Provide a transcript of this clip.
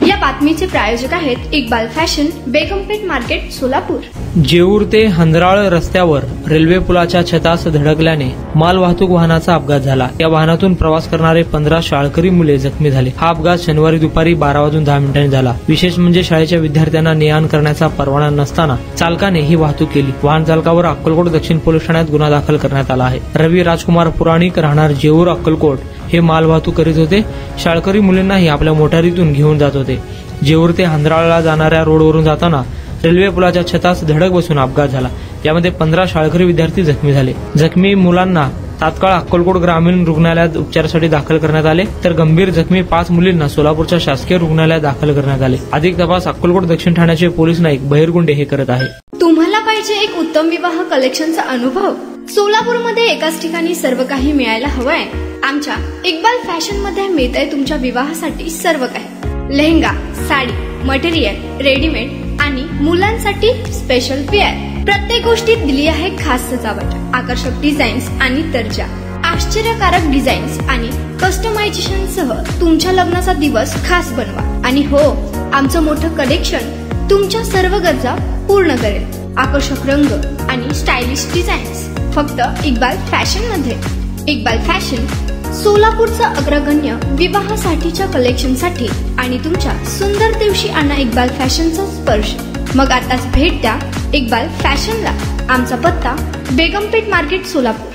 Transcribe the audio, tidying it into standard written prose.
या बातमीचे प्रायोजक आहेत इक्बाल फॅशन, बेगमपेठ मार्केट, सोलापूर। जेऊर ते हंदराळ रस्त्यावर रेल्वे पुलाच्या छतास धडकल्याने मालवाहतूक वाहनाचा अपघात झाला। या वाहनातून प्रवास करणारे 15 शाळकरी मुले जखमी झाले। हा अपघात शनिवारी दुपारी 12:10 झाला। विशेष म्हणजे शाळेच्या विद्यार्थ्यांना ने-आण करण्याचा परवाना नसताना चालकाने ही वाहतूक केली। वाहन चालकावर अक्कलकोट दक्षिण पोलीस ठाण्यात गुन्हा दाखल करण्यात आला आहे। रवी राजकुमार पुराणिक, राहणार जेऊर, अक्कलकोट हे मालवाहतूक करीत होते। शाळकरी मुलींनाही आपल्या मोटारीतून घेऊन जात होते। जेऊर ते हंदराळला जाणाऱ्या रोडवरून जाताना रेल्वे पुलाच्या छतास धडक बसून अपघात झाला। यामध्ये 15 शाळकरी विद्यार्थी जखमी झाले। जखमी मुलांना तात्काळ अक्कलकोट ग्रामीण रुग्णालयात उपचारासाठी दाखल करण्यात आले, तर गंभीर जखमी 5 मुलींना सोलापूरच्या शासकीय रुग्णालयात दाखल करण्यात आले। अधिक तपास अक्कलकोट दक्षिण ठाण्याचे पोलीस नाईक बहिरगुंडे हे करत आहे। तुम्हाला पाहिजे एक उत्तम विवाह कलेक्शनचा अनुभव? सोलापूरमध्ये एकाच ठिकाणी सर्व काही मिळायला हवंय। आमच्या इक्बाल फॅशन मध्ये मिळतंय तुमच्या विवाहासाठी सर्व काही। लेहंगा, साडी, मटेरियल, रेडीमेड आणि मुलांसाठी स्पेशल वेअर। प्रत्येक गोष्टीत दिली आहे खास सजावट, आकर्षक डिझाईन्स आणि दर्जा, आश्चर्यकारक डिझाईन्स आणि कस्टमायझेशन सह तुमच्या लग्नाचा दिवस खास बनवा। आणि हो, आमचं मोठं कलेक्शन तुमच्या सर्व गरजा पूर्ण करेल। आकर्षक रंग आणि स्टायलिश डिझाईन्स फक्त इक्बाल फॅशन मध्ये। इक्बाल फॅशन सोलापूरचा अग्रगण्य विवाहासाठीच्या कलेक्शनसाठी आणि तुमच्या सुंदर दिवशी आणा इक्बाल फॅशनचा स्पर्श। मग आताच भेट द्या इक्बाल फॅशनला। आमचा पत्ता बेगमपेठ मार्केट, सोलापूर।